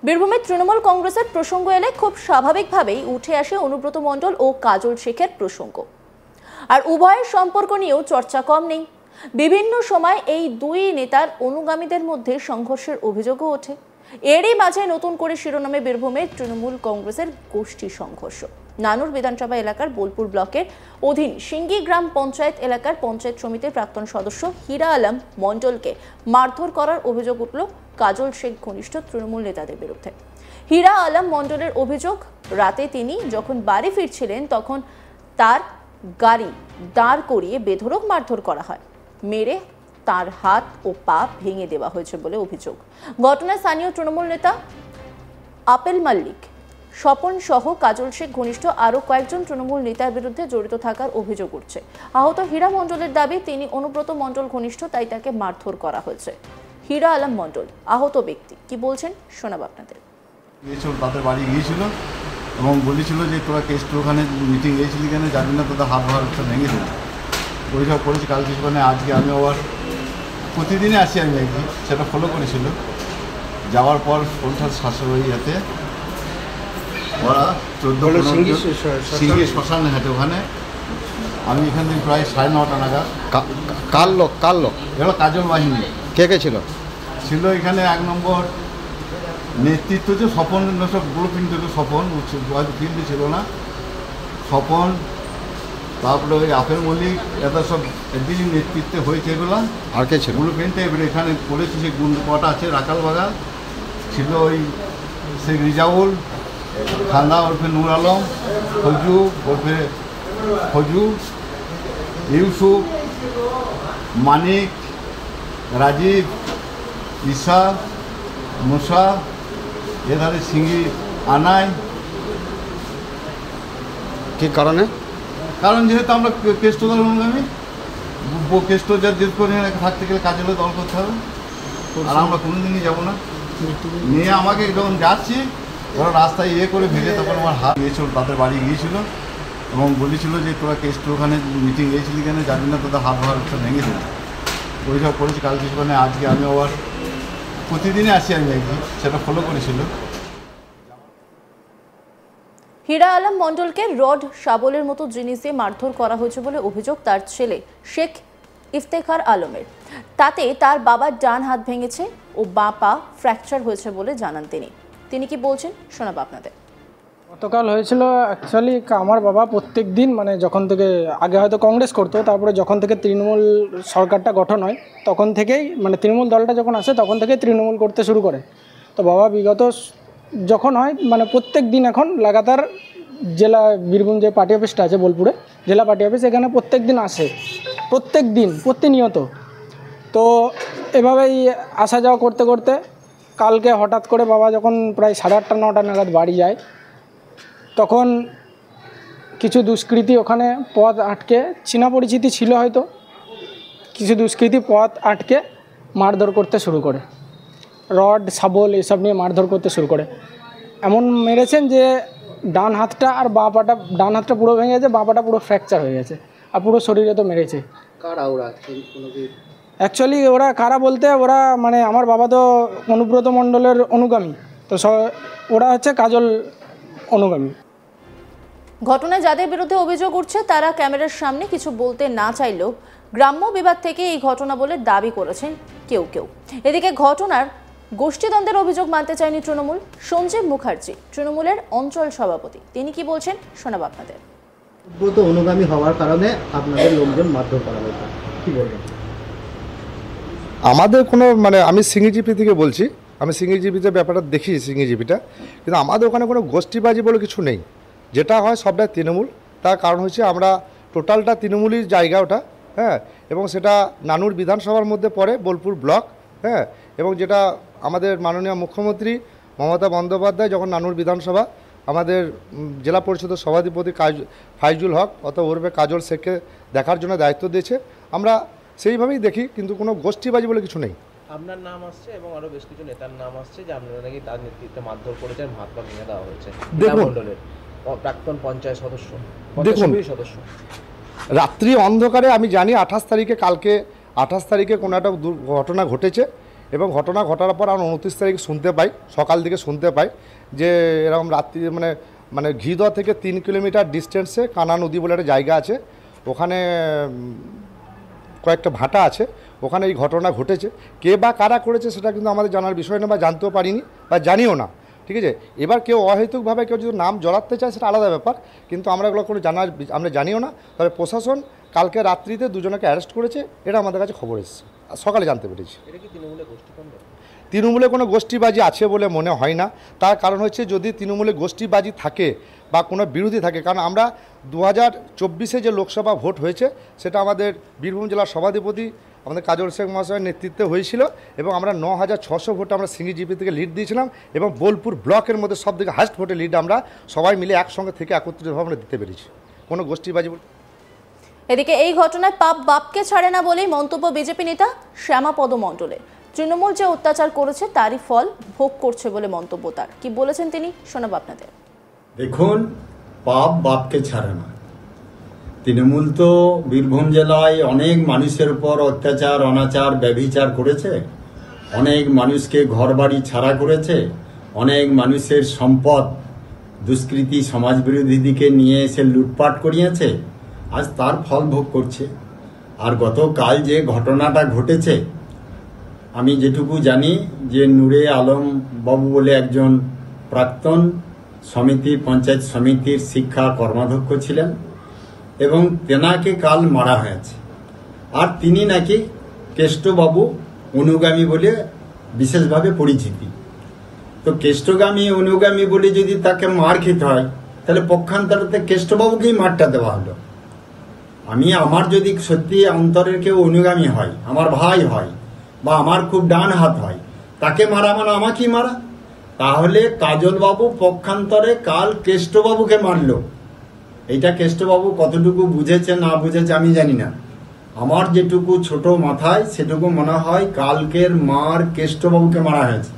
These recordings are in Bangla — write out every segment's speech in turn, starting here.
বীরভূমে তৃণমূল কংগ্রেসের প্রসঙ্গ এলে খুব স্বাভাবিকভাবেই উঠে আসে অনুব্রত মণ্ডল ও কাজল শেখের প্রসঙ্গ। আর উভয়ের সম্পর্ক নিয়েও চর্চা কম নেই। বিভিন্ন সময় এই দুই নেতার অনুগামীদের মধ্যে সংঘর্ষের অভিযোগও ওঠে। এরই মাঝে নতুন করে শিরোনামে বীরভূমে তৃণমূল কংগ্রেসের গোষ্ঠী সংঘর্ষ। নানুর বিধানসভা এলাকার বোলপুর ব্লকের অধীন সিঙ্গি গ্রাম পঞ্চায়েত এলাকার পঞ্চায়েত সমিতির প্রাক্তন সদস্য হীরা আলম মণ্ডলকে মারধর করার অভিযোগ উঠল কাজল শেখ ঘনিষ্ঠ তৃণমূল নেতাদের বিরুদ্ধে। হীরা আলম মণ্ডলের অভিযোগ, রাতে তিনি যখন বাড়ি ফিরছিলেন তখন তার গাড়ি দাঁড় করিয়ে বেধড়ক মারধর করা হয়, মেরে তার হাত ও পা ভেঙে দেওয়া হয়েছে বলে অভিযোগ। ঘটনায় স্থানীয় তৃণমূল নেতা আপেল মাল্লিক, স্বপন সহ কাজল শেখ ঘনিষ্ঠ আরও কয়েকজন তৃণমূল নেতার বিরুদ্ধে জড়িত থাকার অভিযোগ উঠছে। আহত হীরা মণ্ডলের দাবি, তিনি অনুব্রত মণ্ডল ঘনিষ্ঠ, তাই তাকে মারধর করা হয়েছে। হীরা আলম মণ্ডল আহত ব্যক্তি কি বলছেন শোনাব আপনাদের। তাদের বাড়ি গিয়েছিল এবং বলেছিল যে তোরা কেষ্ট ওখানে মিটিং গিয়েছিলি কেন, জানি না তোদের হাত ভার ভেঙে দিল। ওইসব করেছি কাল কিছু, মানে আজকে আমি আবার প্রতিদিনই আসি, আমি একদিন সেটা ফলো করেছিল। যাওয়ার পর কোনটার শাশুড়ি হাতে ওরা 14 সিঙ্গি শ্মশান হাটে, ওখানে আমি এখান থেকে প্রায় 9:30 নাগাদ। কার লোক এগুলো কাজল বাহিনী। কে ছিল এখানে 1 নম্বর নেতৃত্ব যে স্বপন, সব গ্রুপ কিন্তু স্বপন ফিল্ডে ছিল না, স্বপন, তারপরে ওই আপেল মল্লিক, এটা সব একদিনই নেতৃত্বে হয়েছে এগুলো। আর কে ছিল গ্রুপ প্রিন্টে এবারে এখানে করেছে, সেই কটা আছে রাকাল বাগান ছিল, ওই শেখ রিজাউল, খান্দা ওরফে নূর আলম, ফজু ওরফে ফজু, ইউসুফ, মানিক, রাজীব, ঈশা, মুসা, এধারে সিঙ্গি আনাই। কি কারণে? কারণ যেহেতু আমরা কেষ্ট দল অনুগামী, কেষ্ট যার জেদ করে থাকতে গেলে কাজ হলে দল করতে হবে, আর আমরা কোনোদিনই যাবো না। নিয়ে আমাকে যখন যাচ্ছি ওরা রাস্তায় করে ভেঙে, তখন আমার হাত গিয়েছিল, তাদের বাড়ি গিয়েছিল এবং বলেছিল যে তোরা কেষ্ট ওখানে মিটিং গিয়েছিলি কেন, জানি না তোদের হাত ভার ভেঙে দিল। ওইসব করেছি কাল কিছু, মানে আজকে আমি আবার প্রতিদিনই আসি, আমি একদিন সেটা ফলো করেছিল। হীরা আলম মণ্ডলকে রড শাবলের মতো জিনিস দিয়ে মারধর করা হয়েছে বলে অভিযোগ তার ছেলে শেখ ইফতেখার আলমের। তাতে তার বাবার ডান হাত ভেঙেছে ও বাঁ পা ফ্র্যাকচার হয়েছে বলে জানান তিনি কি বলছেন শোনাবো আপনাদের। গতকাল হয়েছিল, অ্যাকচুয়ালি আমার বাবা প্রত্যেক দিন, মানে যখন থেকে আগে হয়তো কংগ্রেস করতো, তারপরে যখন থেকে তৃণমূল সরকারটা গঠন হয় তখন থেকেই, মানে তৃণমূল দলটা যখন আসে তখন থেকেই তৃণমূল করতে শুরু করে। তো বাবা বিগত যখন হয়, মানে প্রত্যেক দিন এখন লাগাতার জেলা বীরভূম যে পার্টি অফিসটা আছে বোলপুরে, জেলা পার্টি অফিস, এখানে প্রত্যেক দিন আসে, প্রত্যেক দিন প্রতিনিয়ত। তো এভাবেই আসা যাওয়া করতে করতে কালকে হঠাৎ করে বাবা যখন প্রায় 8:30 9টা নাগাদ বাড়ি যায়, তখন কিছু দুষ্কৃতী ওখানে পথ আটকে, চীনা পরিচিতি ছিল হয়তো, কিছু দুষ্কৃতী পথ আটকে মারধর করতে শুরু করে, রড শাবল এসব নিয়ে মারধর করতে শুরু করে। এমন মেরেছেন যে ডান হাতটা আর বাঁ পাটা, ডান হাতটা পুরো ভেঙে গেছে, বাঁ পাটা পুরো ফ্র্যাকচার হয়ে গেছে, আর পুরো শরীরে তো মেরেছে। কারা ওরা? অ্যাকচুয়ালি ওরা কারা বলতে, ওরা মানে আমার বাবা তো অনুব্রত মণ্ডলের অনুগামী, তো ওরা হচ্ছে কাজল অনুগামী। ঘটনায় যাদের বিরুদ্ধে অভিযোগ উঠছে তারা ক্যামেরার সামনে কিছু বলতে না চাইলেও গ্রাম্য বিভাগ থেকে এই ঘটনা বলে দাবি করেছেন কেউ। এদিকে ঘটনার গোষ্ঠীদ্বন্দ্বের অভিযোগ মানতে চায়নি তৃণমূল। সঞ্জীব মুখার্জি তৃণমূলের অঞ্চল সভাপতি, তিনি কি বলছেন শোনাব আপনাদের। অনুব্রত অনুগামী হওয়ার কারণে আপনাদের লোকজন মারধর করা হয়েছে, কি বলবেন? আমাদের কোনো, মানে আমি সিঙ্গিজিপি থেকে বলছি, আমি সিঙ্গিজিপিতে ব্যাপারটা দেখি, সিঙ্গিজিপিটা, কিন্তু আমাদের ওখানে কোনো গোষ্ঠীবাজি বলে কিছু নেই। যেটা হয় সবটাই তৃণমূল। তার কারণ হচ্ছে আমরা টোটালটা তৃণমূলই জায়গা ওটা, হ্যাঁ, এবং সেটা নানুর বিধানসভার মধ্যে পড়ে, বোলপুর ব্লক, হ্যাঁ, এবং যেটা আমাদের মাননীয় মুখ্যমন্ত্রী মমতা বন্দ্যোপাধ্যায় যখন নানুর বিধানসভা আমাদের জেলা পরিষদের সভাধিপতি ফাইজুল হক অথবা ওরফে কাজল শেখকে দেখার জন্য দায়িত্ব দিয়েছে, আমরা সেইভাবেই দেখি, কিন্তু কোনো গোষ্ঠীবাজি বলে কিছু নেই। আপনার নাম আসছে এবং আরও বেশ কিছু নেতার নাম আসছে যে আপনারা নাকি তার নেতৃত্বে মারধর করেছেন, হাত পা ভেঙে দেওয়া হয়েছে। মণ্ডলের প্রাক্তন পঞ্চায়েত সদস্য, দেখুন রাত্রি অন্ধকারে আমি জানি 28 তারিখে, কালকে 28 তারিখে কোনো একটা ঘটনা ঘটেছে, এবং ঘটনা ঘটার পর আমরা 29 তারিখ শুনতে পাই, সকাল দিকে শুনতে পাই যে এরকম রাত্রি মানে ঘিদহ থেকে 3 কিলোমিটার ডিস্টেন্সে কানা নদী বলে একটা জায়গা আছে, ওখানে কয়েকটা ভাটা আছে, ওখানে এই ঘটনা ঘটেছে। কে বা কারা করেছে সেটা কিন্তু আমাদের জানার বিষয় না, বা জানতেও পারিনি বা জানিও না, ঠিক আছে। এবার কেউ অহেতুকভাবে কেউ যদি নাম জড়াতে চায় সেটা আলাদা ব্যাপার, কিন্তু আমরা এগুলো কোনো আমরা জানিও না। তবে প্রশাসন কালকে রাত্রিতে দুজনকে অ্যারেস্ট করেছে, এটা আমাদের কাছে খবর এসেছে, সকালে জানতে পেরেছি। এটা কি তৃণমূলের গোষ্ঠীদ্বন্দ্ব? তৃণমূলে কোনো গোষ্ঠীবাজি আছে বলে মনে হয় না। তার কারণ হচ্ছে যদি তৃণমূলে গোষ্ঠীবাজি থাকে বা কোনো বিরোধী থাকে, কারণ আমরা 2024-এ যে লোকসভা ভোট হয়েছে সেটা আমাদের বীরভূম জেলার সভাধিপতি আমাদের কাজল শেখ মহাশয়ের নেতৃত্বে হয়েছিল, এবং আমরা 9600 ভোটে আমরা সিঙ্গি জিপি থেকে লিড দিয়েছিলাম, এবং বোলপুর ব্লকের মধ্যে সব থেকে হাইস্ট ভোটে লিড আমরা সবাই মিলে একসঙ্গে থেকে একত্রিতভাবে আমরা দিতে পেরেছি। কোনো গোষ্ঠীবাজি এদিকে এই ঘটনায় পাপ বাপকে ছাড়ে না বলেই মন্তব্য বিজেপি নেতা শ্যামাপদ মণ্ডলের। তৃণমূল যে অত্যাচার করেছে তারই ফল ভোগ করছে বলে মন্তব্য তার। কি বলেছেন তিনি, শোনাব আপনাদের। দেখুন, পাপ বাপকে ছাড়ে না। তৃণমূল তো বীরভূম জেলায় অনেক মানুষের উপর অত্যাচার, অনাচার, ব্যভিচার করেছে, অনেক মানুষকে ঘরবাড়ি ছাড়া করেছে, অনেক মানুষের সম্পদ দুষ্কৃতী সমাজবিরোধী দিকে নিয়ে এসে লুটপাট করিয়েছে, আজ তার ফল ভোগ করছে। আর গতকাল যে ঘটনাটা ঘটেছে, আমি যেটুকু জানি যে নূরে আলম বাবু বলে একজন প্রাক্তন পঞ্চায়েত সমিতির শিক্ষা কর্মাধ্যক্ষ ছিলেন, এবং তেনাকে কাল মারা হয়েছে। আর তিনি নাকি কেষ্টবাবু অনুগামী বলে বিশেষভাবে পরিচিতি। তো কেষ্টগামী অনুগামী বলে যদি তাকে মার খেতে হয়, তাহলে পক্ষান্তরতে কেষ্টবাবুকেই মারটা দেওয়া হলো। আমার যদি সত্যি অন্তরের কেউ অনুগামী হয়, আমার ভাই হয় বা আমার খুব ডান হাত হয়, তাকে মারা মানে আমাকেই মারা। তাহলে কাজলবাবু পক্ষান্তরে কাল কেষ্টবাবুকে মারলো। এইটা কেষ্টবাবু কতটুকু বুঝেছে না বুঝেছে আমি জানি না। আমার যেটুকু ছোট মাথায় সেটুকু মনে হয় কালকের মার কেষ্টবাবুকে মারা হয়েছে।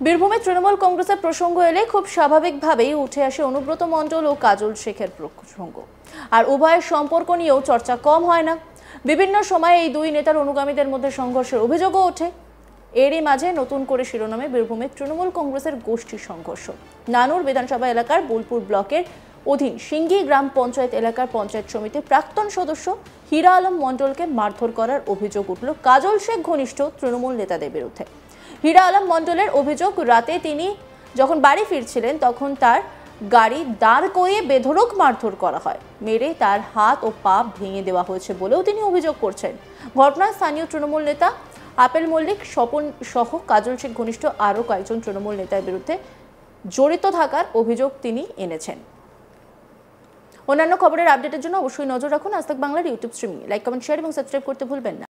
বীরভূমে তৃণমূল কংগ্রেসের প্রসঙ্গ এলে খুব স্বাভাবিকভাবেই উঠে আসে অনুব্রত মণ্ডল ও কাজল শেখের প্রসঙ্গ। আর উভয়ের সম্পর্ক নিয়েও চর্চা কম হয় না। বিভিন্ন সময়ে এই দুই নেতার অনুগামীদের মধ্যে সংঘর্ষের অভিযোগও ওঠে। এরই মাঝে নতুন করে শিরোনামে বীরভূমে তৃণমূল কংগ্রেসের গোষ্ঠী সংঘর্ষ। নানুর বিধানসভা এলাকার বোলপুর ব্লকের অধীন সিঙ্গি গ্রাম পঞ্চায়েত এলাকার পঞ্চায়েত সমিতির প্রাক্তন সদস্য হীরা আলম মণ্ডলকে মারধর করার অভিযোগ উঠল কাজল শেখ ঘনিষ্ঠ তৃণমূল নেতাদের বিরুদ্ধে। হীরা আলম মণ্ডলের অভিযোগ, রাতে তিনি যখন বাড়ি ফিরছিলেন তখন তার গাড়ি দাঁড় করিয়ে বেধড়ক মারধর করা হয়, মেরে তার হাত ও পা ভেঙে দেওয়া হয়েছে বলেও তিনি অভিযোগ করছেন। ঘটনায় স্থানীয় তৃণমূল নেতা আপেল মল্লিক, স্বপন সহ কাজল শেখ ঘনিষ্ঠ আরও কয়েকজন তৃণমূল নেতার বিরুদ্ধে জড়িত থাকার অভিযোগ তিনি এনেছেন। অন্যান্য খবরের আপডেটের জন্য অবশ্যই নজর রাখুন আজ তাক বাংলার YouTube streaming. Like, comment, share এবং সাবস্ক্রাইব করতে ভুলবেন না।